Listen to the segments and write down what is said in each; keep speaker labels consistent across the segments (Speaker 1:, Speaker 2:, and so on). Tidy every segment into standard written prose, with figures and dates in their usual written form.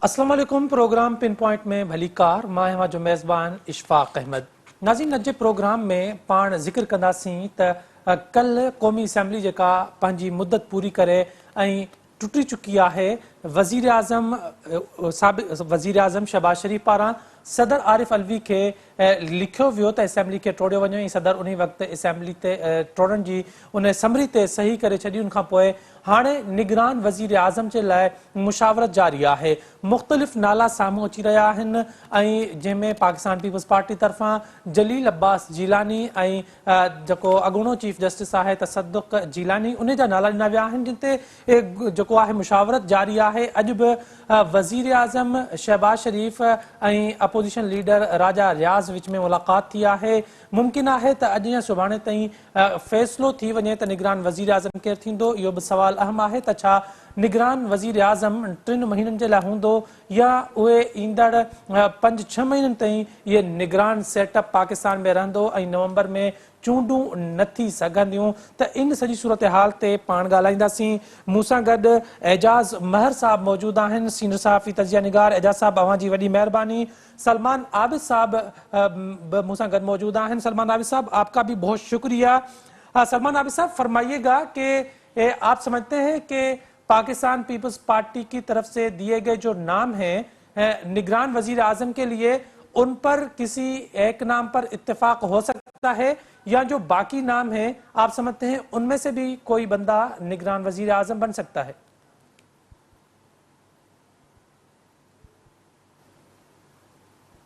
Speaker 1: अस्सलाम वालेकुम। Programme pin point में भली कार मां आहियां जो मेज़बान इशफाक अहमद। नाज़रीन, अॼु जे प्रोग्राम में पाण ज़िक्र कंदासीं त कल क़ौमी असैम्बली जेका पंहिंजी मुद्दत पूरी करे ऐं टुटी चुकी आहे, वज़ीर आज़म शहबाज शरीफ़ पारां सदर आरिफ अलवी के लिखियो वियो त असैम्बली के टोड़ियो वञे ऐं सदर उन वक़्तु असैम्बली ते टोड़ण जी उन समरी ते सही करे छॾी। उन खां पोइ हाणे निगरान वज़ीर आज़म जे लाइ मुशावरत जारी आहे। मुख़्तलिफ़ नाला साम्हूं अची रहिया आहिनि ऐं जंहिंमें पाकिस्तान पीपल्स पार्टी तरफ़ां जलील अब्बास जीलानी ऐं जेको अॻूणो चीफ जस्टिस आहे तसद्दुक़ जीलानी, उन जा नाला ॾिना विया आहिनि, जिन ते जेको आहे मुशावरत जारी आहे। अॼु बि वज़ीर आज़म शहबाज शरीफ़ ऐं अपोज़िशन लीडर राजा रियाज़ विच में मुलाक़ात थी आहे। मुमकिन आहे त अॼु या सुभाणे ताईं फ़ैसिलो थी वञे त निगरान वज़ीर आज़म केरु थींदो। इहो बि सवाल अहम आहे त छा निगरान वज़ीर आज़म 3 महीननि जे लाइ हूंदो या उहे ईंदड़ 5-6 महीननि ताईं इहे निगरान सेटअप पाकिस्तान में रहंदो ऐं नवंबर में चूंडूं न थी सघंदियूं। त इन सॼी सूरत हाल ते पाण ॻाल्हाईंदासीं। मूंसां गॾु एजाज़ महर साहब मौजूदु आहिनि, सीनियर सहाफ़ी तजिया निगार। एजाज़ साहब, अवां जी वॾी महिरबानी। सलमान आबिद साहब मूंसां गॾु मौजूद हैं। सलमान आबिद साहब, आपका भी बहुत शुक्रिया। सलमान आबिद साहब, फरमाइएगा कि आप समझते हैं कि पाकिस्तान पीपल्स पार्टी की तरफ से दिए गए जो नाम हैं निगरान वजीर आजम के लिए, उन पर किसी एक नाम पर इत्तेफाक हो सकता है या जो बाकी नाम हैं आप समझते हैं उनमें से भी कोई बंदा निगरान वजीर आजम बन सकता है?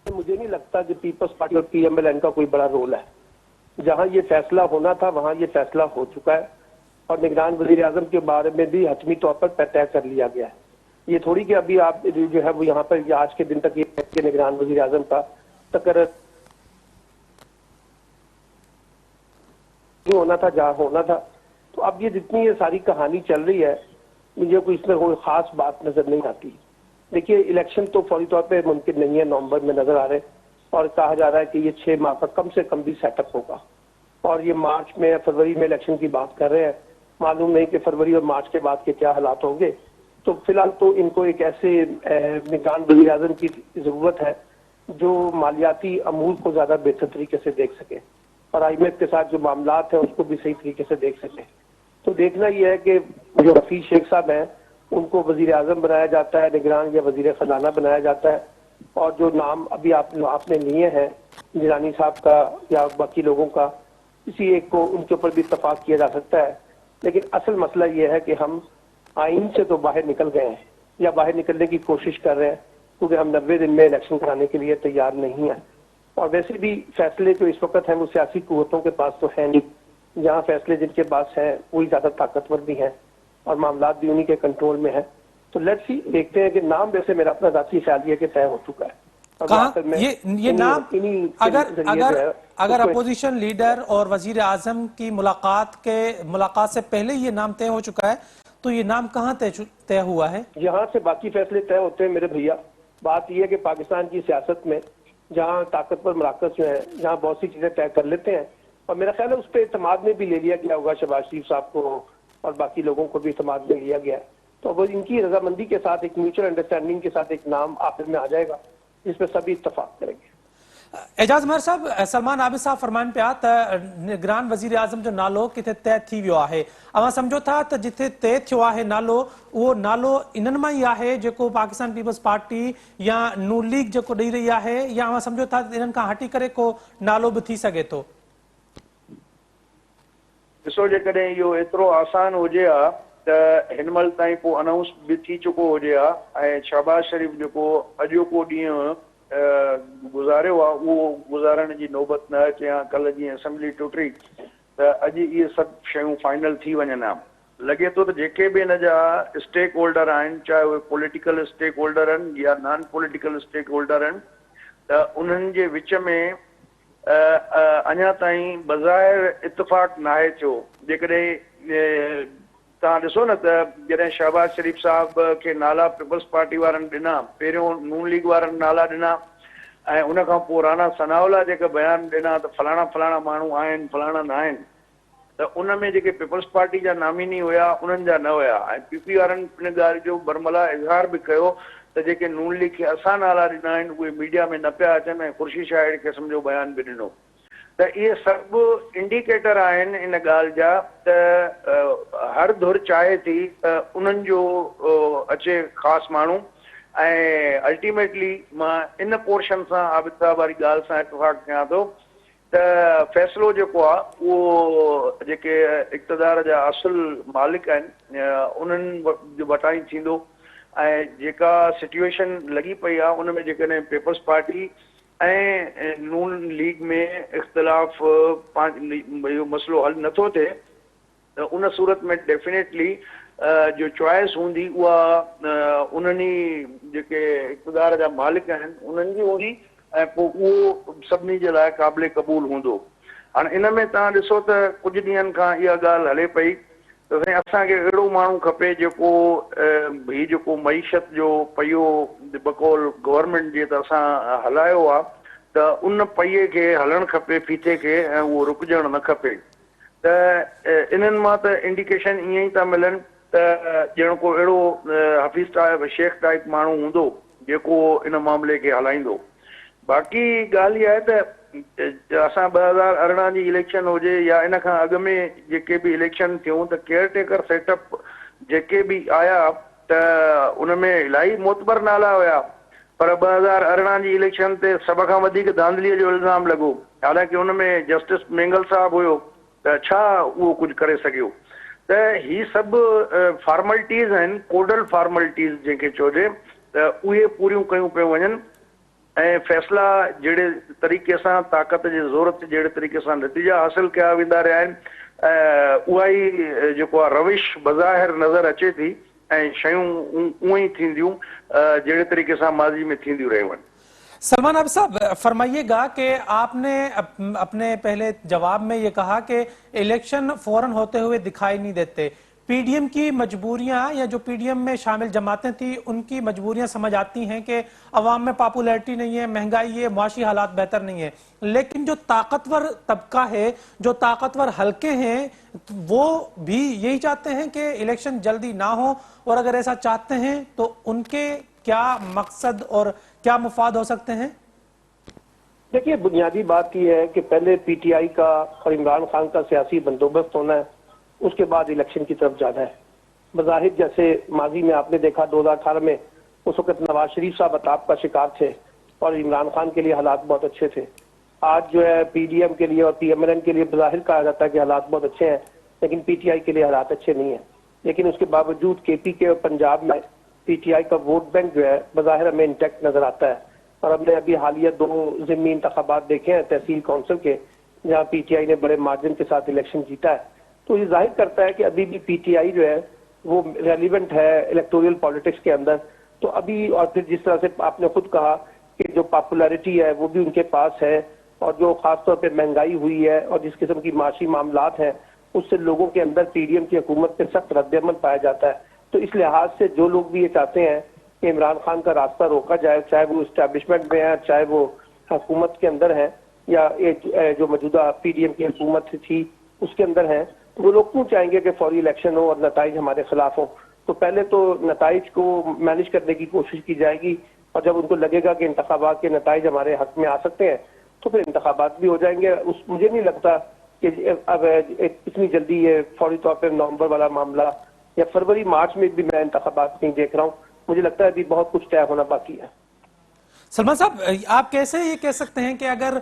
Speaker 2: मुझे नहीं लगता कि पीपल्स पार्टी और पीएमएलएन का कोई बड़ा रोल है। जहां ये फैसला होना था वहां ये फैसला हो चुका है और निगरान वजीर आजम के बारे में भी हतमी तौर पर तय कर लिया गया है। ये थोड़ी कि अभी आप जो है वो यहाँ पर आज के दिन तक ये निगरान वजीर आजम का तकर्रर होना था जहाँ होना था। तो अब ये जितनी ये सारी कहानी चल रही है, मुझे कोई इसमें कोई खास बात नजर नहीं आती। देखिए, इलेक्शन तो फौरी तौर पे मुमकिन नहीं है, नवंबर में नजर आ रहे और कहा जा रहा है कि ये 6 माह का कम से कम भी सेटअप होगा और ये मार्च में या फरवरी में इलेक्शन की बात कर रहे हैं। मालूम नहीं कि फरवरी और मार्च के बाद के क्या हालात होंगे। तो फिलहाल तो इनको एक ऐसे निगरान वज़ीर आज़म की जरूरत है जो मालियाती अमूर को ज्यादा बेहतर तरीके से देख सके और IMF के साथ जो मामलात हैं उसको भी सही तरीके से देख सके। तो देखना यह है कि जो हफीज शेख साहब हैं उनको वजीर आजम बनाया जाता है, निगरान या वजीर खजाना बनाया जाता है, और जो नाम अभी आपने लिए हैं जिलानी साहब का या बाकी लोगों का, किसी एक को उनके ऊपर भी इत्तफाक किया जा सकता है। लेकिन असल मसला यह है कि हम आइन से तो बाहर निकल गए हैं या बाहर निकलने की कोशिश कर रहे हैं, क्योंकि हम 90 दिन में इलेक्शन कराने के लिए तैयार नहीं है। और वैसे भी फैसले जो इस वक्त हैं वो सियासी कुव्वतों के पास तो है नहीं। जहाँ फैसले जिनके पास हैं वही ज्यादा ताकतवर भी हैं और मामला भी उन्हीं के कंट्रोल में है। तो लेट्स सी, देखते हैं कि नाम वैसे मेरा अपना जाती ख्याल है कि तय हो चुका है।
Speaker 1: ये नाम अगर अपोजिशन लीडर और वजीर आजम की मुलाकात से पहले ये नाम तय हो चुका है, तो ये नाम कहाँ तय हुआ है?
Speaker 2: यहाँ से बाकी फैसले तय होते हैं मेरे भैया। बात यह है कि पाकिस्तान की सियासत में जहाँ ताकतवर मराकज जो है, जहाँ बहुत सी चीजें तय कर लेते हैं और मेरा ख्याल है उस पर इत्तेमाद में भी ले लिया गया होगा, शहबाज शरीफ साहब को और बाकी लोगों को भी इत्तेमाद में लिया गया है। तो अब इनकी रजामंदी के साथ एक म्यूचुअल अंडरस्टैंडिंग के साथ एक नाम आखिर में आ जाएगा जिसमें सभी इत्तेफाक करेंगे।
Speaker 1: एजाज महर साहब, सलमान आबिद साहब फरमान पिया त निगरान वजीर आजम जो नालो किथे तय थी वियो आहे। अवां समझो था त जिथे तय थियो आहे नालो, उहो नालो इन्हनि मां ई आहे जेको पाकिस्तान पीपल्स पार्टी या नून लीग जेको ॾेई रही आहे, या अवां समझो था इन्हनि खां हटी करे को नालो बि थी सघे थो?
Speaker 3: ॾिसो, जेकॾहिं इहो एतिरो आसान हुजे हा त हिन महिल ताईं पोइ अनाउंस बि थी चुको हुजे हा ऐं शहबाज शरीफ़ जेको अॼोको ॾींहुं गुज़ारियो आहे उहो गुज़ारण जी नौबत न अचे हा। कल्ह जीअं असेंबली टुटी त अॼु इहे सभु शयूं फाइनल थी वञनि हा। लॻे थो त जेके बि हिन जा स्टेक होल्डर आहिनि, चाहे उहे पॉलिटिकल स्टेक होल्डर आहिनि या नॉन पॉलिटिकल स्टेक होल्डर आहिनि, त उन्हनि जे विच में अञा ताईं बज़ाहिर इत्तेफ़ाक नाहे थियो। जेकॾहिं तव्हां ॾिसो न त जॾहिं शहबाज शरीफ़ साहब खे नाला पीपल्स पार्टी वारनि ॾिना, पहिरियों नून लीग वारनि नाला ॾिना ऐं उनखां पोइ राणा सनाउल्ला जेके बयान ॾिना त फलाणा फलाणा माण्हू आहिनि, फलाणा न आहिनि, त उन में जेके पीपल्स पार्टी जा नामिनी हुया उन्हनि जा न हुया। ऐं PP वारनि इन ॻाल्हि जो बरमला इज़हार बि कयो त जेके नून लीग खे असां नाला ॾिना आहिनि उहे मीडिया में न पिया अचनि ऐं ख़ुर्शी शाहिद क़िस्म जो बयान बि ॾिनो। त इहे सभु इंडिकेटर आहिनि इन ॻाल्हि जा त हर धुर चाहे थी त उन्हनि जो अचे ख़ासि माण्हू ऐं अल्टीमेटली मां इन पोर्शन सां आबिदा वारी ॻाल्हि सां इतफ़ाक़ कयां थो त फ़ैसिलो जेको आहे उहो जेके इक़्तिदार जा असुल मालिक आहिनि उन्हनि वटां ई थींदो ऐं जेका सिचुएशन लॻी पई आहे उन में जेकॾहिं पीपल्स पार्टी ऐं नून लीग में इख़्तिलाफ़ इहो मसइलो हल नथो थिए त उन सूरत में डेफिनेटली जो चॉइस हूंदी उहा उन्हनि जेके इक़्तिदार जा मालिक आहिनि उन्हनि जी हूंदी ऐं पोइ उहो सभिनी जे लाइ क़ाबिल क़बूल हूंदो। हाणे इन में तव्हां ॾिसो त कुझु ॾींहंनि खां इहा ॻाल्हि हले पई त साईं असांखे अहिड़ो माण्हू खपे जेको हीउ जेको मईशत जो पहियो बकौल गवर्नमेंट जे तरफ़ां हलायो आहे त उन पहिए खे हलणु खपे फीथे खे ऐं उहो रुकजणु न खपे। त इन्हनि मां त इंडिकेशन ईअं ई था मिलनि त ॼण को अहिड़ो हफ़ीज़ टाइप शेख टाइप माण्हू हूंदो जेको इन मामले खे हलाईंदो। बाक़ी ॻाल्हि इहा आहे त असां 2018 जी इलेक्शन हुजे या इन खां अॻु में जेके बि इलेक्शन थियूं त केयरटेकर सेटअप जेके बि आया त उन में इलाही मोतबर नाला हुया पर 2018 जी इलेक्शन ते सभ खां वधीक धांधलीअ जो इल्ज़ाम लॻो। हालांकि हुन में जस्टिस मेंगल साहब हुयो त छा उहो कुझु करे सघियो। त ही सभु फॉर्मेलिटीज़ आहिनि कोडल फॉर्मेलिटीज़ जंहिंखे चइजे त उहे पूरियूं कयूं पियूं वञनि ऐं फ़ैसिला जहिड़े तरीक़े सां ताक़त जे ज़ोर ते जहिड़े तरीक़े सां नतीजा हासिल कया वेंदा रहिया आहिनि उहा ई जेको आहे रविश बज़ाहिर नज़र अचे थी ऐं शयूं उअं ई थींदियूं जहिड़े तरीक़े सां माज़ी में थींदियूं रहियूं आहिनि।
Speaker 1: सलमान अब साहब फरमाइएगा कि आपने अपने पहले जवाब में ये कहा कि इलेक्शन फौरन होते हुए दिखाई नहीं देते। पीडीएम की मजबूरियां या जो पीडीएम में शामिल जमातें थी उनकी मजबूरियां समझ आती हैं कि अवाम में पॉपुलैरिटी नहीं है, महंगाई है, मुआशी हालात बेहतर नहीं है, लेकिन जो ताकतवर तबका है, जो ताकतवर हलके हैं, वो भी यही चाहते हैं कि इलेक्शन जल्दी ना हो और अगर ऐसा चाहते हैं तो उनके क्या मकसद और क्या मुफाद हो सकते हैं?
Speaker 2: देखिए बुनियादी बात यह है कि पहले पीटीआई का और इमरान खान का सियासी बंदोबस्त होना है, उसके बाद इलेक्शन की तरफ जाना है। बज़ाहिर जैसे माजी में आपने देखा 2018 में उस वक्त नवाज शरीफ साहब अताब का शिकार थे और इमरान खान के लिए हालात बहुत अच्छे थे। आज जो है पीडीएम के लिए और पीएमएलएन के लिए बज़ाहिर कहा जाता है कि हालात बहुत अच्छे हैं, लेकिन पीटीआई के लिए हालात अच्छे नहीं है। लेकिन उसके बावजूद केपी के और पंजाब में पीटीआई का वोट बैंक जो है बज़ाहिर हमें इंटैक्ट नजर आता है। और हमने अभी हालिया 2 ज़िमनी इंतखाबात देखे हैं तहसील काउंसिल के, जहाँ पीटीआई ने बड़े मार्जिन के साथ इलेक्शन जीता है। तो ये जाहिर करता है कि अभी भी पीटीआई जो है वो रेलिवेंट है इलेक्टोरल पॉलिटिक्स के अंदर। तो अभी और फिर जिस तरह से आपने खुद कहा कि जो पॉपुलैरिटी है वो भी उनके पास है और जो खासतौर पे महंगाई हुई है और जिस किस्म की माशी मामलात हैं उससे लोगों के अंदर पीडीएम की हुकूमत पे सख्त रद्द-ए-अमल पाया जाता है। तो इस लिहाज से जो लोग भी ये चाहते हैं कि इमरान खान का रास्ता रोका जाए, चाहे वो इस्टेब्लिशमेंट में है, चाहे वो हुकूमत के अंदर है या जो मौजूदा पीडीएम की हुकूमत थी उसके अंदर है, तो वो लोग क्यों चाहेंगे कि फौरी इलेक्शन हो और नताइज हमारे खिलाफ हो। तो पहले तो नताइज को मैनेज करने की कोशिश की जाएगी और जब उनको लगेगा कि इंतखाबात के नताइज हमारे हक में आ सकते हैं तो फिर इंतखाबात भी हो जाएंगे। मुझे नहीं लगता कि अब इतनी जल्दी ये फौरी तौर पर नवंबर वाला मामला या फरवरी मार्च में भी मैं इंतखाबात नहीं देख रहा हूँ। मुझे लगता है अभी बहुत कुछ तय होना बाकी है।
Speaker 1: सलमान साहब, आप कैसे ये कह सकते हैं कि अगर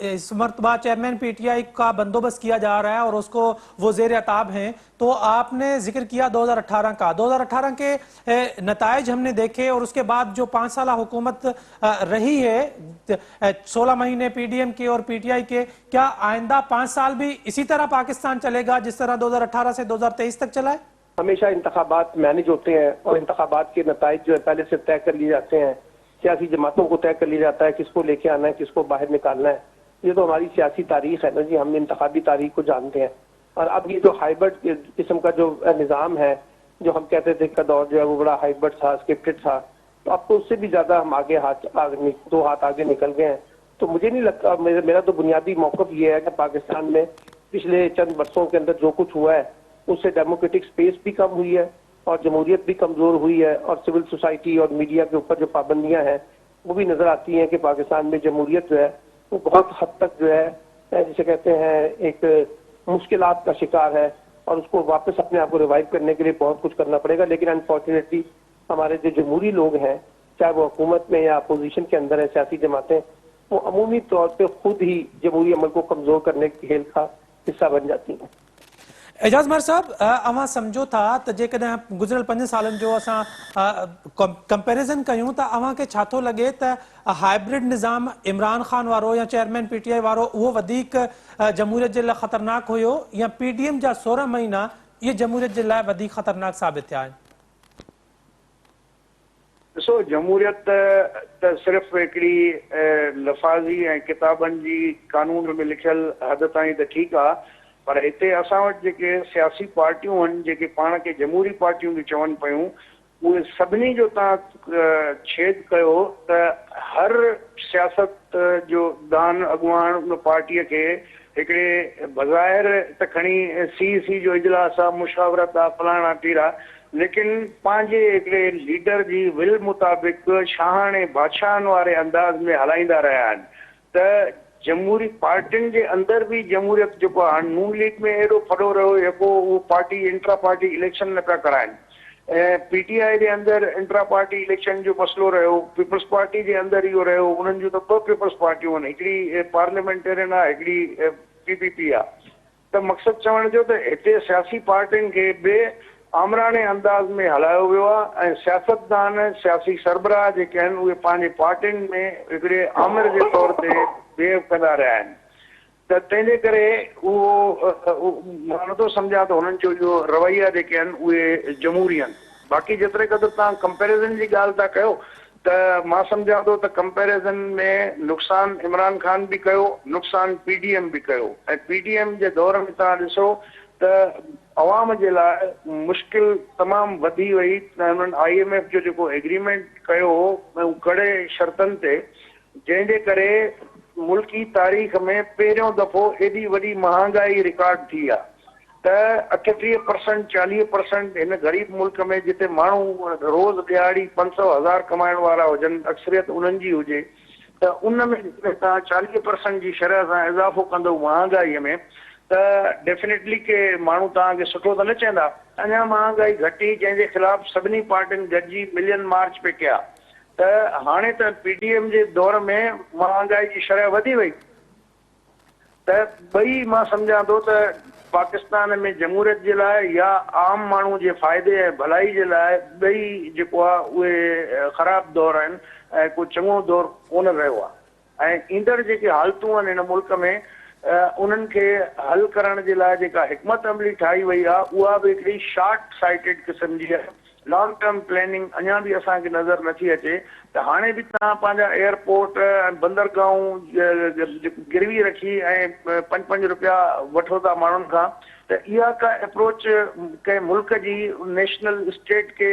Speaker 1: इस मर्तबा चेयरमैन पीटीआई का बंदोबस्त किया जा रहा है और उसको वो ज़ेर अताब हैं, तो आपने जिक्र किया 2018 का, 2018 के नताइज हमने देखे और उसके बाद जो 5 साल हुकूमत रही है 16 महीने पीडीएम के और पीटीआई के, क्या आइंदा 5 साल भी इसी तरह पाकिस्तान चलेगा जिस तरह 2018 से 2023 तक चला है?
Speaker 2: हमेशा इंतखाबात मैनेज होते हैं और इंतखाबात के नताइज जो है पहले से तय कर लिए जाते हैं। सियासी जमातों को तय कर लिया जाता है किसको लेके आना है, किसको बाहर निकालना है। ये तो हमारी सियासी तारीख है ना जी, हम इंतखाबी तारीख को जानते हैं। और अब ये जो हाइब्रिड किस्म का जो निज़ाम है, जो हम कहते थे का दौर जो है वो बड़ा हाइब्रिड था, स्क्रिप्टेड था, तो अब तो उससे भी ज्यादा हम आगे 2 हाथ आगे निकल गए हैं। तो मुझे नहीं लगता, मेरा तो बुनियादी मौक़िफ़ ये है कि पाकिस्तान में पिछले चंद वर्षों के अंदर जो कुछ हुआ है उससे डेमोक्रेटिक स्पेस भी कम हुई है और जमहूरियत भी कमजोर हुई है और सिविल सोसाइटी और मीडिया के ऊपर जो पाबंदियां हैं वो भी नजर आती हैं कि पाकिस्तान में जमहूरियत जो है वो बहुत हद तक जो है जिसे कहते हैं एक मुश्किलात का शिकार है और उसको वापस अपने आप को रिवाइव करने के लिए बहुत कुछ करना पड़ेगा। लेकिन अनफॉर्चुनेटली हमारे जो जमहूरी लोग हैं, चाहे वो हुकूमत में या अपोजिशन के अंदर है, सियासी जमातें, वो अमूमी तौर पे खुद ही जमहूरी अमल को कमजोर करने के खेल का हिस्सा बन जाती हैं।
Speaker 1: एजाज मर साहब, अवां समझो था त जेकॾहिं गुज़िरियल 5 सालनि जो असां कंपेरिज़न कयूं त अवां खे छा थो लॻे त हाइब्रिड निज़ाम इमरान खान वारो या चेयरमैन पीटीआई वारो उहो वधीक जमहूरियत जे लाइ ख़तरनाक हुयो या पीडीएम जा 16 महीना इहे जमहूरियत जे लाइ वधीक ख़तरनाक साबित थिया आहिनि?
Speaker 3: ॾिसो, जमहूरियत त सिर्फ़ु हिकिड़ी लफ़ाज़ी ऐं किताबनि जी कानून में लिखियल हद ताईं त ठीकु आहे, पर हिते असां वटि जेके सियासी पार्टियूं आहिनि जेके पाण खे जमहूरी पार्टियूं बि चवनि पियूं, उहे सभिनी जो तव्हां छेद कयो त हर सियासत जो दान अॻुवान उन पार्टीअ खे हिकिड़े बज़ाहिर त खणी सी जो इजलास आहे, मुशावरत आहे, फलाणा टीरा, लेकिन पंहिंजे हिकिड़े लीडर जी विल मुताबिक़ शाहाणे बादशाहनि वारे अंदाज़ में हलाईंदा रहिया आहिनि। त जमहूरी पार्टियुनि जे अंदरि बि जमहूरियत जेको आहे नून लीग में एॾो फॾो रहियो जेको उहो पार्टी इंट्रा पार्टी इलेक्शन न पिया कराइनि, ऐं पीटीआई जे अंदरि इंट्रा पार्टी इलेक्शन जो मसइलो रहियो, पीपल्स पार्टी जे अंदरि इहो रहियो। उन्हनि जूं त ॿ पीपल्स पार्टियूं आहिनि, हिकिड़ी पार्लियामेंटेरियन आहे, हिकिड़ी पीपीपी आहे। त मक़सदु चवण जो त हिते सियासी पार्टियुनि खे बि आमराणे अंदाज़ में हलायो वियो आहे ऐं सियासतदान सियासी सरबराह जेके आहिनि उहे पंहिंजे पार्टियुनि में हिकिड़े आमिर जे तौर ते बिहेव कंदा रहिया आहिनि। त तंहिंजे करे उहो मां नथो सम्झां त हुननि जो इहो रवैया जेके आहिनि उहे जमहूरी आहिनि। बाक़ी जेतिरे क़दुरु तव्हां कंपेरिज़न जी ॻाल्हि था कयो त मां सम्झां थो त कंपेरिज़न में नुक़सान इमरान खान बि कयो, नुक़सान पीडीएम बि कयो। ऐं पीडीएम जे दौर में तव्हां ॾिसो त अवाम जे लाइ मुश्किल तमामु वधी वई। त हुननि IMF जो जेको एग्रीमेंट कयो हो कड़े शर्तनि ते, जंहिंजे करे मुल्की तारीख़ में पहिरियों दफ़ो एॾी वॾी महांगाई रिकॉर्ड थी आहे त 38%, 40% हिन ग़रीब मुल्क में जिते माण्हू रोज़ दिहाड़ी 500,000 कमाइण वारा हुजनि, अक्सरियत उन्हनि जी हुजे, त उन में तव्हां 40% जी शरह सां इज़ाफ़ो कंदो महांगाईअ में, त डेफिनेटली के माण्हू तव्हांखे सुठो त न चवंदा। अञा महांगाई घटी, जंहिंजे ख़िलाफ़ सभिनी पार्टियुनि गॾिजी मिलियन मार्च पे कया। त हाणे त पीडीएम जे दौर में महांगाई जी शरह वधी वई। त ॿई मां सम्झां थो त पाकिस्तान में जमहूरियत जे लाइ या आम माण्हू जे फ़ाइदे ऐं भलाई जे लाइ ॿई जेको आहे उहे ख़राब दौर आहिनि ऐं को चङो दौर कोन रहियो आहे। ऐं ईंदड़ जेके हालतूं आहिनि हिन मुल्क में उन्हनि खे हल करण जे लाइ जेका हिकमत अमली ठाही वई आहे उहा बि हिकिड़ी शॉर्ट साइटेड क़िस्म जी आहे। लॉन्ग टर्म प्लानिंग अञा बि असांखे नज़र नथी अचे। त हाणे बि तव्हां पंहिंजा एयरपोर्ट ऐं बंदरगाहूं गिरवी रखी ऐं 5-5 रुपया वठो था माण्हुनि खां, त इहा का अप्रोच कंहिं मुल्क जी नेशनल स्टेट खे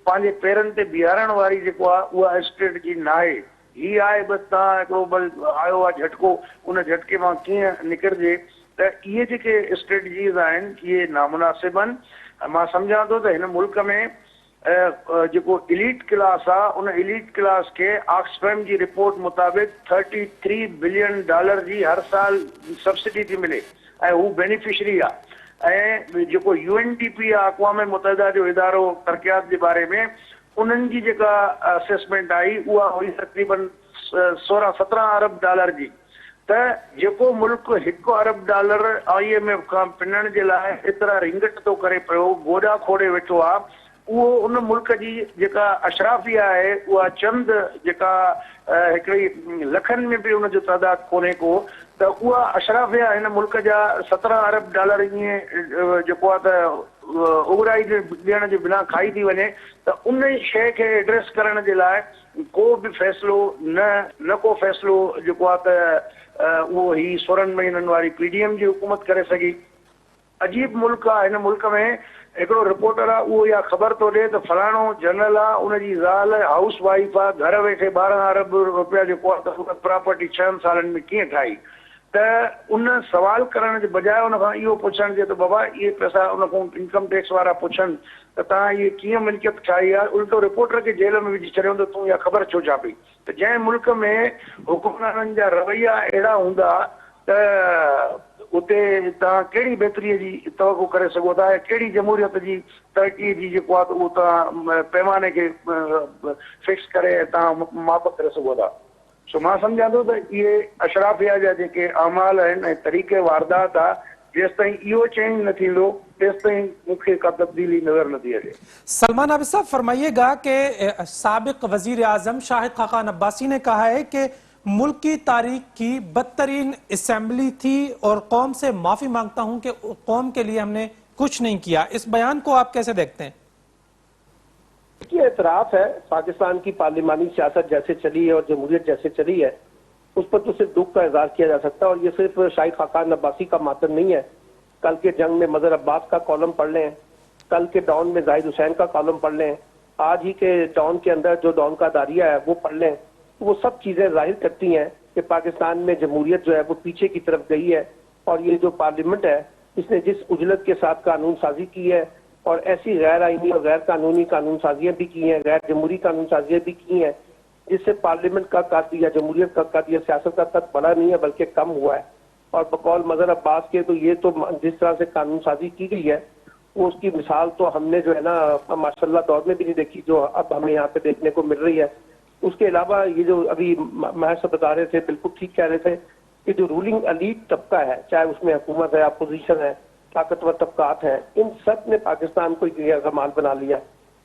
Speaker 3: पंहिंजे पेरनि ते बीहारण वारी जेको आहे उहा स्टेट जी न आहे। ही आहे बसि तव्हां हिकिड़ो बल आयो आहे झटको, उन झटके मां कीअं निकिरिजे। त इहे जेके स्ट्रेटजीज़ आहिनि इहे नामुनासिब आहिनि। मां सम्झां थो त हिन मुल्क में जेको इलीट क्लास आहे उन इलीट क्लास खे ऑक्सफैम जी रिपोर्ट मुताबिक़ $33 बिलियन जी हर साल सब्सिडी थी मिले ऐं हू बेनिफिशरी आहे। ऐं जेको UNDP आहे, अक़वाम मुतहिदा जो इदारो तरक़ियात जे बारे में, उन्हनि जी जेका असेसमेंट आई उहा हुई तक़रीबन $16-17 अरब जी। त जेको मुल्क $1 अरब IMF खां पिनण जे लाइ एतिरा रिंगट थो करे पियो, गोॾा खोड़े वेठो आहे, उहो उन मुल्क जी जेका अशराफिया आहे उहा चंद जेका हिकिड़ी लखनि में बि उनजो तइदाद कोन्हे को, त उहा अशराफिया हिन मुल्क जा $17 अरब ईअं जेको आहे त उगराई ॾियण जे बिना खाई थी वञे। त उन शइ खे एड्रेस करण जे लाइ को बि फ़ैसिलो न को फ़ैसिलो जेको आहे त उहो ही 16 महीननि वारी पीडीएम जी हुकूमत करे सघी। अजीब मुल्क आहे। हिन मुल्क में हिकिड़ो रिपोर्टर आहे उहो इहा ख़बर थो ॾिए त फलाणो जनरल आहे, उनजी ज़ाल हाउस वाइफ आहे, घर वेठे $12 अरब जेको आहे त प्रॉपर्टी 6 सालनि में कीअं ठाही। त उन सवाल करण जे बजाय उन खां इहो पुछण जे त बाबा इहे पैसा उन खां इनकम टैक्स वारा पुछनि त तव्हां इहे कीअं मिल्कियत ठाही आहे, उल्टो रिपोर्टर खे जेल में विझी छॾियो त तूं इहा ख़बर छो छापी। त जंहिं मुल्क में हुकुमराननि जा रवैया अहिड़ा हूंदा त उते तव्हां कहिड़ी बहितरीअ जी तवक़ो करे सघो था ऐं कहिड़ी जमहूरियत जी तरक़ी जी जेको आहे त उहो तव्हां पैमाने खे फिक्स करे तव्हां माप करे सघो था। सो मां सम्झां थो त इहे अशराफिया जा जेके अमाल आहिनि ऐं तरीक़े वारदात आहे, जेसि ताईं इहो चेंज न थींदो तेसि ताईं मुझे का तब्दीली नजर नहीं आ रही।
Speaker 1: सलमान आबिद साहब फरमाइएगा कि साबिक वजीर आजम शाहिद खाकान अब्बासी ने कहा है कि मुल्क की तारीख की बदतरीन असेंबली थी और कौम से माफी मांगता हूं कि कौम के लिए हमने कुछ नहीं किया। इस बयान को आप कैसे देखते हैं?
Speaker 2: ये एतराफ है पाकिस्तान की पार्लिमानी सियासत जैसे चली है और जमहूरियत जैसे चली है, उस पर तो सिर्फ दुख का इजहार किया जा सकता है। और ये सिर्फ शाहिद खाकान अब्बासी का मातम नहीं है। कल के जंग में मजहर अब्बास का कॉलम पढ़ लें, कल के डॉन में जाहिद हुसैन का कॉलम पढ़ लें, आज ही के डॉन के अंदर जो डॉन का दारिया है वो पढ़ लें, तो वो सब चीजें जाहिर करती हैं कि पाकिस्तान में जमहूरियत जो है वो पीछे की तरफ गई है। और ये जो पार्लियामेंट है इसने जिस उजलत के साथ कानून साजी की है और ऐसी गैर आईनी और गैर कानूनी कानून साजियां भी की हैं, गैर जमहूरी कानून साजियां भी की हैं, जिससे पार्लियामेंट का कद या जमहूरियत का कद या सियासत का कद बढ़ा नहीं है बल्कि कम हुआ है। और बकौल मजहर अब्बास के तो ये तो जिस तरह से कानून साजी की गई है वो उसकी मिसाल तो हमने जो है ना माशाल्लाह दौर में भी नहीं देखी जो अब हमें यहाँ पे देखने को मिल रही है। उसके अलावा ये जो अभी महर साहब बता रहे थे, बिल्कुल ठीक कह रहे थे कि जो रूलिंग अलीट तबका है, चाहे उसमें हुकूमत है, अपोजिशन है, ताकतवर तबकात हैं, इन सब ने पाकिस्तान को गमाल बना लिया।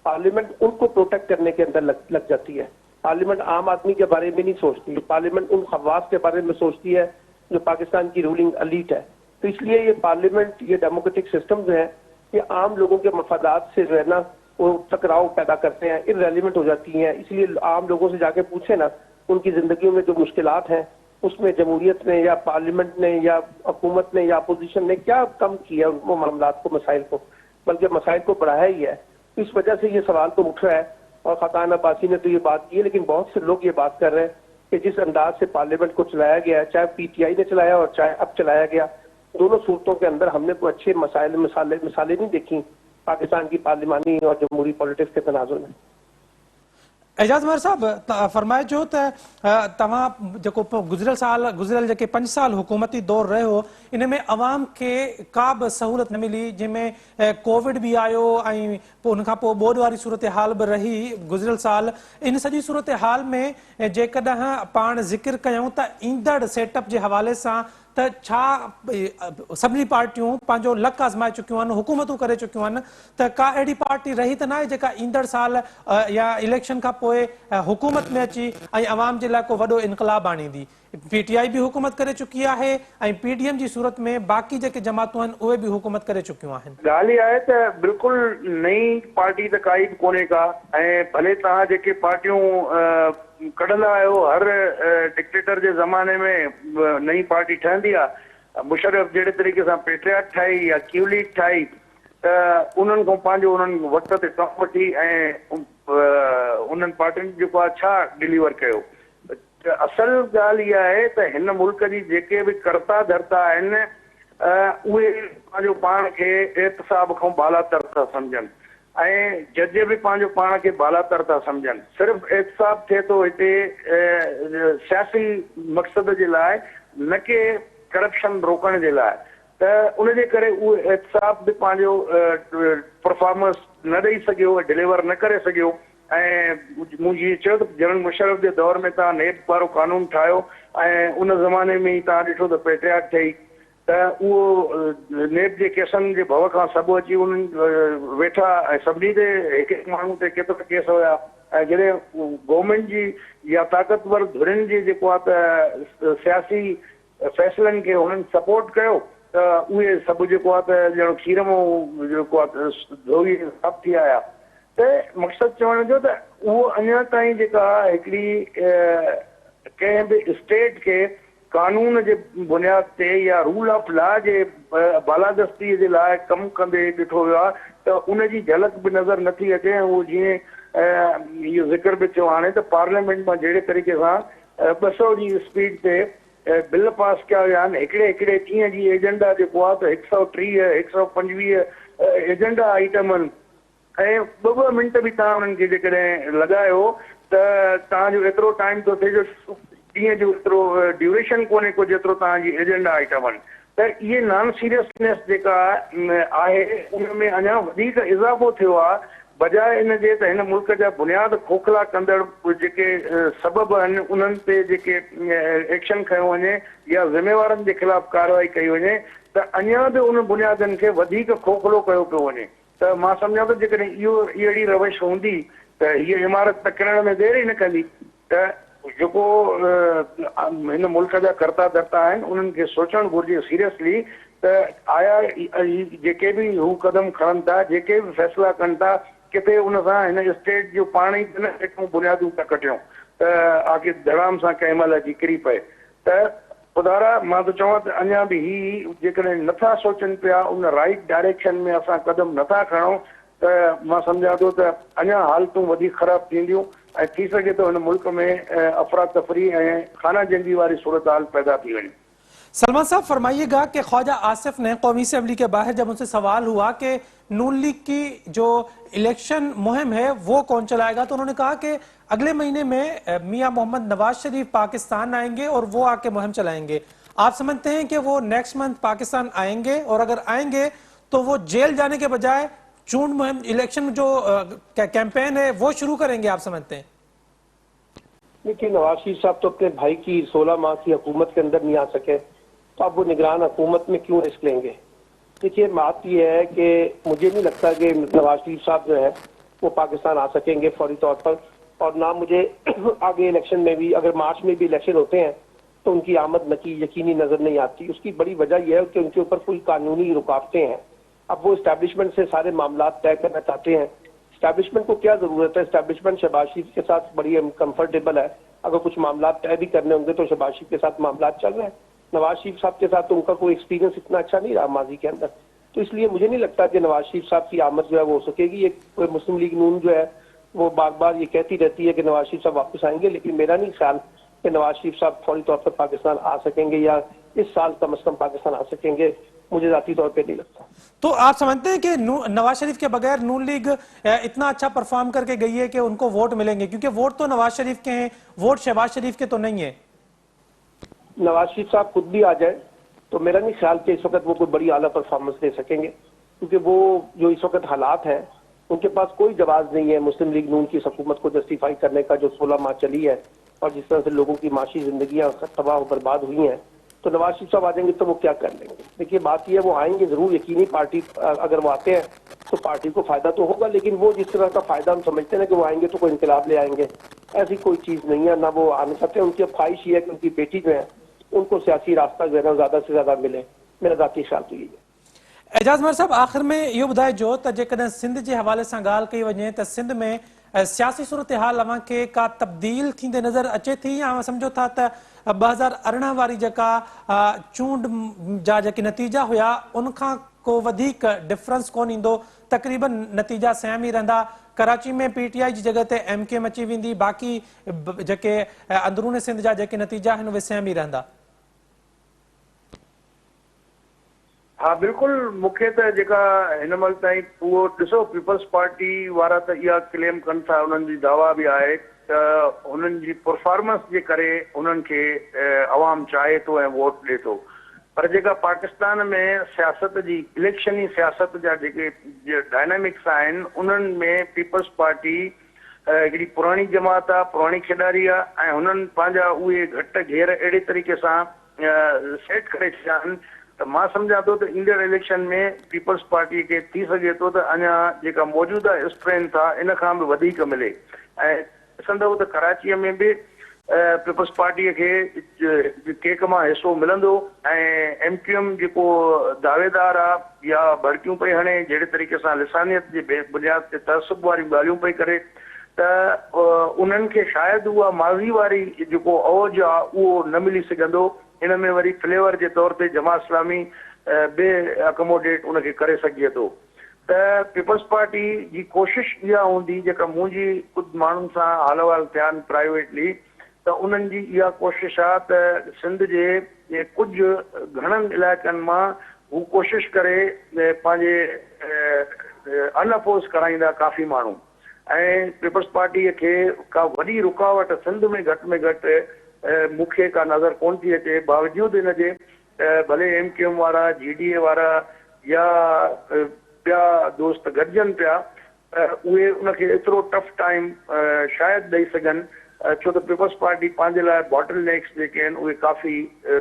Speaker 2: पार्लियामेंट उनको प्रोटेक्ट करने के अंदर लग जाती है। पार्लियामेंट आम आदमी के बारे में नहीं सोचती, पार्लियामेंट उन खवास के बारे में सोचती है जो पाकिस्तान की रूलिंग अलीट है। तो इसलिए ये पार्लियामेंट, ये डेमोक्रेटिक सिस्टम जो है, ये आम लोगों के मफादात से जो है ना वो टकराव पैदा करते हैं, इररेलेवेंट हो जाती हैं। इसलिए आम लोगों से जाके पूछे ना उनकी जिंदगियों में जो मुश्किलात हैं उसमें जमहूरियत ने या पार्लियामेंट ने या हुकूमत ने या अपोजिशन ने क्या कम किया वो मामलात को, मसाइल को, बल्कि मसाइल को बढ़ाया ही है। इस वजह से ये सवाल तो उठ रहा है। और खाकान अब्बासी ने तो ये बात की है, लेकिन बहुत से लोग ये बात कर रहे हैं कि जिस अंदाज से पार्लियामेंट को चलाया गया है, चाहे पीटीआई ने चलाया और चाहे अब चलाया गया, दोनों सूरतों के अंदर हमने कोई अच्छे मिसालें नहीं देखी पाकिस्तान की पार्लिमानी और जमहूरी पॉलिटिक्स के तनाजुर में।
Speaker 1: एजाज उमर साहब फरमाए जो तव्हां जेको गुज़िरियल जेके 5 साल हुकूमती दौर रहे हो, इन में अवाम के का बि सहूलियत न मिली, जंहिंमें कोविड भी आयो ऐं पोइ उन खां पोइ ॿोॾ वारी सूरत हाल बि रही गुज़िरियल साल। इन सॼी सूरत हाल में जेकॾहिं पाण ज़िक्र कयूं त ईंदड़ सेटअप जे हवाले सां त छा सभिनी पार्टियूं पंहिंजो लक आज़माए चुकियूं आहिनि, हुकूमतूं करे चुकियूं आहिनि, त का अहिड़ी पार्टी रही त न आहे जेका ईंदड़ साल या इलेक्शन खां पोइ हुकूमत में अची ऐं अवाम जे लाइ को वॾो इनकलाब आणींदी? पीटीआई भी हुकूमत करे चुकी है ऐं पीडीएम जी सूरत में बाक़ी जेके जमातूं आहिनि उहे बि हुकूमत करे चुकियूं आहिनि।
Speaker 3: ॻाल्हि इहा आहे त बिल्कुलु नई पार्टी त काई बि कोन्हे का, ऐं भले तव्हां जेके पार्टियूं कढंदा आहियो, हर डिक्टेटर जे ज़माने में नई पार्टी ठहंदी आहे। मुशर्रफ जहिड़े तरीक़े सां पेट्रियाट ठाही या क्यूलीग ठाही त उन्हनि खां पंहिंजो उन्हनि वक़्त ते कमु वठी ऐं उन्हनि पार्टियुनि जेको आहे छा डिलीवर कयो। असल ॻाल्हि इहा आहे त हिन मुल्क जी जेके बि कर्ता धर्ता आहिनि उहे पंहिंजो पाण खे एहतसाब खां बालातर था सम्झनि ऐं जज बि पंहिंजो पाण खे बालातर था सम्झनि। सिर्फ़ु एहतसाब थिए थो हिते सियासी मक़सद जे लाइ, न कि करप्शन रोकण जे लाइ। त उनजे करे उहो एहतसाब बि पंहिंजो परफॉर्मेंस न ॾेई सघियो, डिलीवर न करे सघियो। ऐं मुंहिंजी चयो त जनरल मुशर्रफ जे दौर में तव्हां नेब वारो कानून ठाहियो ऐं उन ज़माने में ई तव्हां ॾिठो त पेट्रियाट ठही, त उहो नेब जे केसनि जे भउ खां सभु अची उन्हनि वेठा ऐं सभिनी ते हिकु हिकु माण्हू ते केतिरा केस हुया। ऐं जॾहिं गवर्नमेंट जी या ताक़तवर धुरियुनि जी जेको आहे त सियासी फ़ैसिलनि खे हुननि सपोर्ट कयो त उहे सभु जेको आहे त ॼणो खीर मां जेको आहे धोई साफ़ थी आया। त मक़सदु चवण जो त उहो अञा ताईं जेका हिकिड़ी कंहिं बि स्टेट खे कानून जे बुनियाद ते या रूल ऑफ लॉ जे बालादस्तीअ जे लाइ कमु कंदे ॾिठो वियो आहे त उनजी झलक बि नज़र नथी अचे। ऐं उहो जीअं इहो ज़िक्र बि थियो हाणे त पार्लियामेंट मां जहिड़े तरीक़े सां 200 जी स्पीड ते बिल पास कया विया आहिनि हिकिड़े हिकिड़े ॾींहं जी एजेंडा जेको आहे त 130 125 एजेंडा आइटम आहिनि ऐं ॿ मिंट बि तव्हां उन्हनि खे जेकॾहिं लॻायो त तव्हांजो एतिरो टाइम थो थिए जो ॾींहं जो एतिरो ड्यूरेशन कोन्हे को जेतिरो तव्हांजी एजेंडा आइटम आहिनि त इहे नॉन सीरियसनेस जेका आहे उन में अञा वधीक इज़ाफ़ो थियो आहे बजाए इन जे त हिन मुल्क जा बुनियाद खोखला कंदड़ जेके सबब आहिनि उन्हनि ते जेके एक्शन खयो वञे या ज़िम्मेवारनि जे ख़िलाफ़ कार्रवाई कई वञे त अञा बि उन बुनियादनि खे वधीक खोखलो कयो पियो वञे त मां सम्झां थो जेकॾहिं अहिड़ी रविश हूंदी त हीअ इमारत त किरण में देरि ई न कंदी त जेको हिन मुल्क जा कर्ता धर्ता आहिनि उन्हनि खे सोचणु घुरिजे सीरियसली त आया जेके बि हू कदम खणनि था जेके बि फ़ैसिला कनि था किथे उन सां हिन स्टेट जो पाण ई न हिकु बुनियादूं था कटियूं त आखिर धड़ाम सां कंहिं महिल अची किरी पए त ॿुधारा मां त चवां त अञा बि ही जेकॾहिं नथा सोचनि पिया उन राइट डायरेक्शन में असां कदम नथा खणूं त मां सम्झां थो त अञा हालतूं वधीक ख़राब थींदियूं ऐं थी सघे थो हिन मुल्क में अफ़रा तफ़री ऐं खाना जंगी वारी सूरत हाल पैदा थी वञे।
Speaker 1: सलमान साहब फरमाइएगा कि ख्वाजा आसिफ ने कौमी असेंबली के बाहर जब उनसे सवाल हुआ कि नून लीग की जो इलेक्शन मुहिम है वो कौन चलाएगा तो उन्होंने कहा कि अगले महीने में मियां मोहम्मद नवाज शरीफ पाकिस्तान आएंगे और वो आके मुहिम चलाएंगे। आप समझते हैं कि वो नेक्स्ट मंथ पाकिस्तान आएंगे और अगर आएंगे तो वो जेल जाने के बजाय चुनाव मुहिम इलेक्शन जो कैंपेन है वो शुरू करेंगे, आप समझते हैं?
Speaker 2: देखिए नवाज शरीफ साहब तो अपने भाई की 16 माह की हुकूमत के अंदर नहीं आ सके तो अब वो निगरान हुकूमत में क्यों रिस्क लेंगे। देखिए बात यह है कि मुझे नहीं लगता कि नवाज शरीफ साहब जो है वो पाकिस्तान आ सकेंगे फौरी तौर पर और ना मुझे आगे इलेक्शन में भी अगर मार्च में भी इलेक्शन होते हैं तो उनकी आमद यकीनी नजर नहीं आती। उसकी बड़ी वजह यह है कि उनके ऊपर कोई कानूनी रुकावटें हैं। अब वो इस्टेब्लिशमेंट से सारे मामला तय करना चाहते हैं। इस्टेब्लिशमेंट को क्या जरूरत है, इस्टेब्लिशमेंट शहबाज शरीफ के साथ बड़ी कंफर्टेबल है। अगर कुछ मामला तय भी करने होंगे तो शहबाज शरीफ के साथ मामला चल रहे हैं। नवाज शरीफ साहब के साथ तो उनका कोई एक्सपीरियंस इतना अच्छा नहीं रहा माजी के अंदर, तो इसलिए मुझे नहीं लगता कि नवाज शरीफ साहब की आमद जो है वो हो सकेगी। एक मुस्लिम लीग नून जो है वो बार बार ये कहती रहती है कि नवाज शरीफ साहब वापस आएंगे, लेकिन मेरा नहीं ख्याल कि नवाज शरीफ साहब फौरी तौर पर पाकिस्तान आ सकेंगे या इस साल कम से कम पाकिस्तान आ सकेंगे, मुझे जाती तौर पे नहीं लगता।
Speaker 1: तो आप समझते हैं कि नवाज शरीफ के बगैर नून लीग इतना अच्छा परफॉर्म करके गई है कि उनको वोट मिलेंगे? क्योंकि वोट तो नवाज शरीफ के हैं, वोट शहबाज शरीफ के तो नहीं है।
Speaker 2: नवाज शरीफ साहब खुद भी आ जाए तो मेरा नहीं ख्याल कि इस वक्त वो कोई बड़ी आला परफॉर्मेंस दे सकेंगे, क्योंकि वो जो इस वक्त हालात हैं उनके पास कोई जवाब नहीं है मुस्लिम लीग नून की हुकूमत को जस्टिफाई करने का जो 16 माह चली है और जिस तरह से लोगों की माशी जिंदगियां तबाह बर्बाद हुई हैं। तो नवाज शरीफ साहब आ जाएंगे तो वो क्या कर लेंगे। देखिए बात यह है वो आएंगे जरूर, यकीनी पार्टी अगर वो आते हैं तो पार्टी को फायदा तो होगा, लेकिन वो जिस तरह का फायदा हम समझते हैं कि वो आएंगे तो कोई इनकलाब ले आएंगे, ऐसी कोई चीज नहीं है। ना वो आने सकते, उनकी ख्वाहिश ही है कि उनकी बेटी जो है उनको सियासी रास्ता जो है ना ज्यादा से ज्यादा मिले। मेरा जाती ख्याल तो यही है।
Speaker 1: एजाज मर साहब आखिर में इहो ॿुधाए जो त जेकॾहिं सिंध जे हवाले सां ॻाल्हि कई वञे त सिंध में सियासी सूरत हाल अव्हांखे का तब्दील थींदे नज़र अचे थी या सम्झो था त 2018 वारी जेका चूंड जा जेके नतीजा हुया उनखां को वधीक डिफरेंस कोन ईंदो, तक़रीबन नतीजा सेम ई रहंदा? कराची में PTI जी जगह ते MKM अची वेंदी, बाक़ी जेके अंदरून सिंध जा जेके नतीजा आहिनि उहे सेम ई रहंदा?
Speaker 3: हाँ बिल्कुल, मूंखे त जेका हिन महिल ताईं उहो ॾिसो पीपल्स पार्टी वारा त इहा क्लेम कनि था, उन्हनि जी दावा बि आहे त उन्हनि जी परफॉर्मेंस जे करे उन्हनि खे अवाम चाहे थो ऐं वोट ॾिए थो। पर जेका पाकिस्तान में सियासत जी इलेक्शनी सियासत जा जेके डायनामिक्स आहिनि उन्हनि में पीपल्स पार्टी हिकिड़ी पुराणी जमात आहे, पुराणी खिलाड़ी आहे ऐं हुननि पंहिंजा उहे घटि घेर अहिड़े तरीक़े सां सेट करे छॾिया आहिनि त मां सम्झां थो त ईंदड़ इलेक्शन में पीपल्स पार्टीअ खे थी सघे थो त अञा जेका मौजूदा स्ट्रेंथ आहे इन खां बि वधीक मिले। ऐं ॾिसंदव त कराचीअ में बि पीपल्स पार्टीअ खे केक मां हिसो मिलंदो ऐं MQM जेको दावेदार आहे या भड़कियूं पई हणे जहिड़े तरीक़े सां लिसानियत जे बुनियाद ते तहसुब वारियूं ॻाल्हियूं पई करे त उन्हनि खे शायदि उहा माज़ी वारी जेको औज आहे उहो न मिली सघंदो। इन में वरी फ्लेवर जे तौर ते जमात इस्लामी बे अकोमोडेट उनखे करे सघे थो। त पीपल्स पार्टी जी कोशिशि इहा हूंदी, जेका मुंहिंजी कुझु माण्हुनि सां हाल अहिवाल थिया आहिनि प्राइवेटली, त उन्हनि जी इहा कोशिश आहे त सिंध जे कुझु घणनि इलाइक़नि मां हू कोशिश करे पंहिंजे अनअपोज़ कराईंदा काफ़ी माण्हू ऐं पीपल्स पार्टीअ खे का वॾी रुकावट सिंध में घटि मूंखे का नज़र कोन थी अचे, बावजूदि हिन जे भले MQM वारा GDA वारा या ॿिया दोस्त गॾिजनि पिया उहे उनखे एतिरो टफ टाइम शायदि ॾेई सघनि छो त पीपल्स पार्टी पंहिंजे लाइ बॉटल नेक्स जेके आहिनि उहे काफ़ी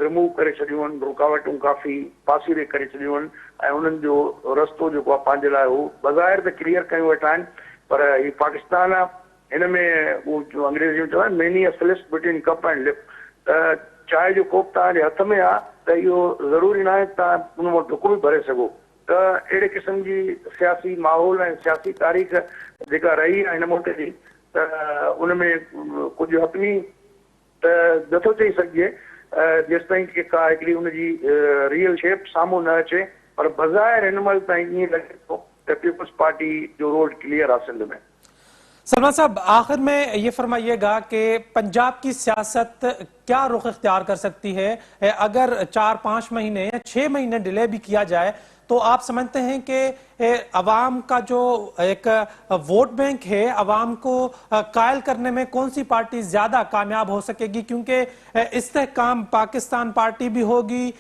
Speaker 3: रिमूव करे छॾियूं आहिनि, रुकावटूं काफ़ी पासीरे करे छॾियूं आहिनि ऐं उन्हनि जो रस्तो जेको आहे पंहिंजे लाइ हू बज़ाहिर त क्लियर कयूं वेठा आहिनि, पर हीउ पाकिस्तान आहे, हिन में उहो अंग्रेज़ी में चवंदा आहिनि many a Phyllis between cup and lip, त चांहि जो कोप तव्हांजे हथ में आहे त इहो ज़रूरी न आहे तव्हां उन मां टुक बि भरे सघो। त अहिड़े क़िस्म जी सियासी माहौल ऐं सियासी तारीख़ जेका रही आहे हिन मुल्क जी त उन में कुझु हतमी त नथो चई सघिजे जेसिताईं की का हिकिड़ी उनजी रियल शेप साम्हूं न अचे, पर बज़ाहिर हिन महिल ताईं ईअं लॻे थो त पीपल्स पार्टी जो रोड क्लियर आहे सिंध में।
Speaker 1: सलमान साहब, आखिर में ये फरमाइएगा कि पंजाब की सियासत क्या रुख इख्तियार कर सकती है अगर 4-5 महीने या 6 महीने डिले भी किया जाए, तो आप समझते हैं कि अवाम का जो एक वोट बैंक है, अवाम को कायल करने में कौन सी पार्टी ज्यादा कामयाब हो सकेगी? क्योंकि इस्तेहकाम पाकिस्तान पार्टी भी होगी,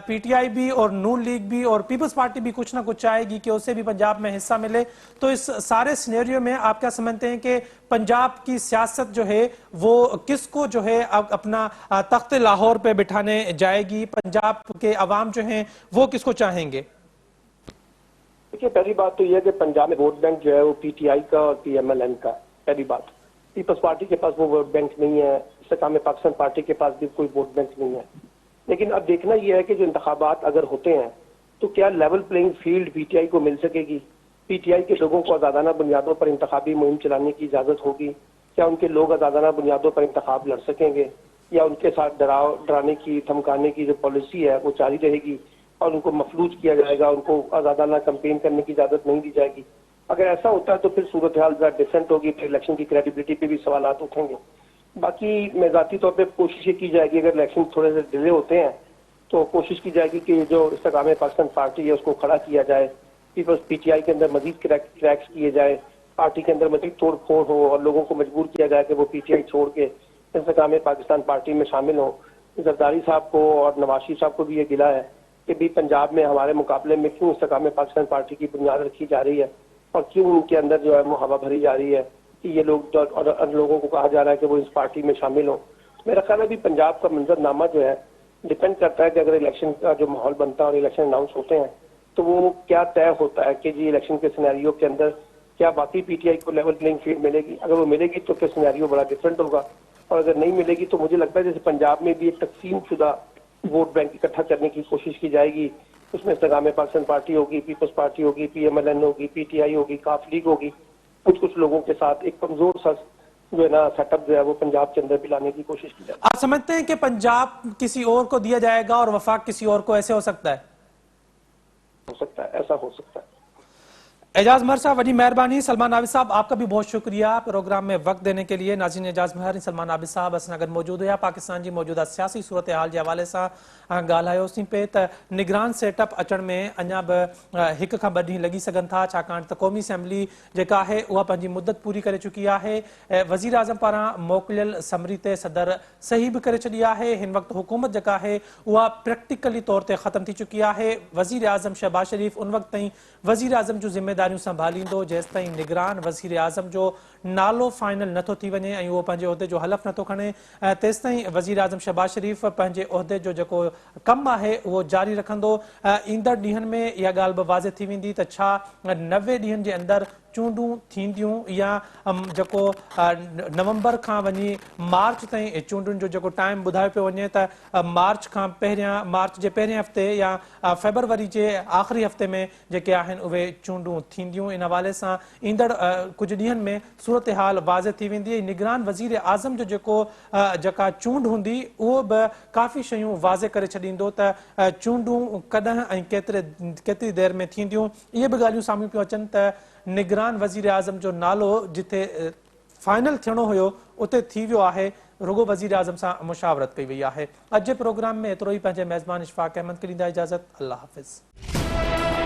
Speaker 1: PTI भी और नून लीग भी और पीपल्स पार्टी भी कुछ ना कुछ चाहेगी कि उसे भी पंजाब में हिस्सा मिले। तो इस सारे सिनेरियो में आप क्या समझते हैं कि पंजाब की सियासत जो है वो किसको जो है अपना तख्त लाहौर पे बिठाने जाएगी? पंजाब के अवाम जो हैं वो किसको चाहेंगे?
Speaker 2: देखिए, पहली बात तो यह है कि पंजाब में वोट बैंक जो है वो PTI का और PMLN का, पहली बात। पीपल्स पार्टी के पास वो वोट बैंक नहीं है, इस्तेकाम पाकिस्तान पार्टी के पास भी कोई वोट बैंक नहीं है। लेकिन अब देखना यह है कि जो इंतखाबात अगर होते हैं तो क्या लेवल प्लेइंग फील्ड PTI को मिल सकेगी? PTI के लोगों को आज़ादाना बुनियादों पर इंतखाबी मुहिम चलाने की इजाज़त होगी? क्या उनके लोग आज़ादाना बुनियादों पर इंतखाब लड़ सकेंगे, या उनके साथ डराने की धमकाने की जो पॉलिसी है वो जारी रहेगी और उनको मफलूज किया जाएगा, उनको आज़ादाना कैंपेन करने की इजाज़त नहीं दी जाएगी? अगर ऐसा होता है तो फिर सूरत हाल ज़रा डिफरेंट होगी, फिर इलेक्शन की क्रेडिबिलिटी पे भी सवालात उठेंगे। बाकी मैं ज़ाती तौर पे कोशिश की जाएगी, अगर इलेक्शन थोड़े से डिले होते हैं तो कोशिश की जाएगी कि जो इस्तेकाम पाकिस्तान पार्टी है उसको खड़ा किया जाए, पीपल्स PTI के अंदर मजीद क्रैक्स किए जाए, पार्टी के अंदर मजीद तोड़ फोड़ हो और लोगों को मजबूर किया जाए कि वो PTI छोड़ के इस्तेकाम पाकिस्तान पार्टी में शामिल हो। जरदारी साहब को और नवाज शरीफ साहब को भी ये गिला है कि भी पंजाब में हमारे मुकाबले में क्यों इस्तेकाम पाकिस्तान पार्टी की बुनियाद रखी जा रही है और क्यों उनके अंदर जो है वो हवा भरी जा रही है कि ये लोग और लोगों को कहा जा रहा है कि वो इस पार्टी में शामिल हो। मेरा ख्याल है भी पंजाब का मंजरनामा जो है डिपेंड करता है कि अगर इलेक्शन का जो माहौल बनता है और इलेक्शन अनाउंस होते हैं तो वो क्या तय होता है कि जी इलेक्शन के सिनेरियो के अंदर क्या बाकी PTI को लेवल प्लेइंग फील्ड मिलेगी। अगर वो मिलेगी तो फिर सिनेरियो बड़ा डिफरेंट होगा, और अगर नहीं मिलेगी तो मुझे लगता है जैसे पंजाब में भी एक तकसीम शुदा वोट बैंक इकट्ठा करने की कोशिश की जाएगी। उसमें इस्तेकाम पाकिस्तान पार्टी होगी, पीपल्स पार्टी होगी, PMLN होगी, PTI होगी, काफ लीग होगी, कुछ लोगों के साथ एक कमजोर सा जो है ना सेटअप जो है वो पंजाब के अंदर भी लाने की कोशिश की जाएगी।
Speaker 1: आप समझते हैं कि पंजाब किसी और को दिया जाएगा और वफाक किसी और को? ऐसे हो सकता है?
Speaker 2: हो सकता है, ऐसा हो सकता है।
Speaker 1: एजाज महर साहब, वडी मेहरबानी। सलमान आबिद साहब, आपका भी बहुत शुक्रिया प्रोग्राम में वक्त देने के लिए। नाज़रीन, एजाज महर सलमान आबिद साहब असनगर मौजूद हुआ। पाकिस्तान की मौजूदा सियासी सूरत हाल के हवाले से ॻाल्हायोसीं पे त निगरान सेटअप अचण में अञा बि 1 खां 2 ॾींहं लॻी सघनि था, छाकाणि त क़ौमी असैम्बली जेका आहे उहा पंहिंजी मुदत पूरी करे चुकी आहे। वज़ीर आज़म पारां मोकिलियल समरी ते सदर सही बि करे छॾी आहे। हिन वक़्तु हुकूमत जेका आहे उहा प्रैक्टिकली तौर ते ख़त्म थी चुकी आहे। वज़ीर आज़म शहबाज शरीफ़ उन वक़्त ताईं वज़ीर आज़म जूं ज़िम्मेदारियूं संभालींदो जेसि ताईं निगरान वज़ीर आज़म जो नालो फाइनल नथो थी वञे ऐं उहो पंहिंजे उहिदे जो हलफ़ नथो खणे। तेसि ताईं वज़ीर आज़म शहबाज शरीफ़ पंहिंजे उहिदे जो जेको कमु आहे उहो जारी रखंदो। ईंदड़ ॾींहनि में इहा ॻाल्हि बि वाज़े थी वेंदी त छा 90 ॾींहनि जे अंदरि चूंडूं थींदियूं या जेको नवंबर खां वञी मार्च ताईं चूंडुनि जो जेको टाइम ॿुधायो पियो वञे त मार्च जे पहिरिएं हफ़्ते या फेबरवरी जे आख़िरी हफ़्ते में जेके आहिनि उहे चूंडूं थींदियूं। इन हवाले सां ईंदड़ कुझु ॾींहनि में सूरत हाल वाज़े थी वेंदी। निगरान वज़ीर आज़म जो जेका चूंड हूंदी उहो बि काफ़ी शयूं वाज़े करे छॾींदो त चूंडूं कॾहिं ऐं केतिरी देरि में थींदियूं। इहे बि ॻाल्हियूं साम्हूं पियूं अचनि त निगरान वज़ीर आज़म जो नालो जिथे फाइनल थियणो हुयो उते थी वियो आहे। रुगो वज़ीर आज़म सां मुशावरत कई वई आहे। अॼु जे प्रोग्राम में एतिरो ई। पंहिंजे मेज़बान इशफाक अहमद खे ॾींदा इजाज़त। अल्लाह हाफ़िज़।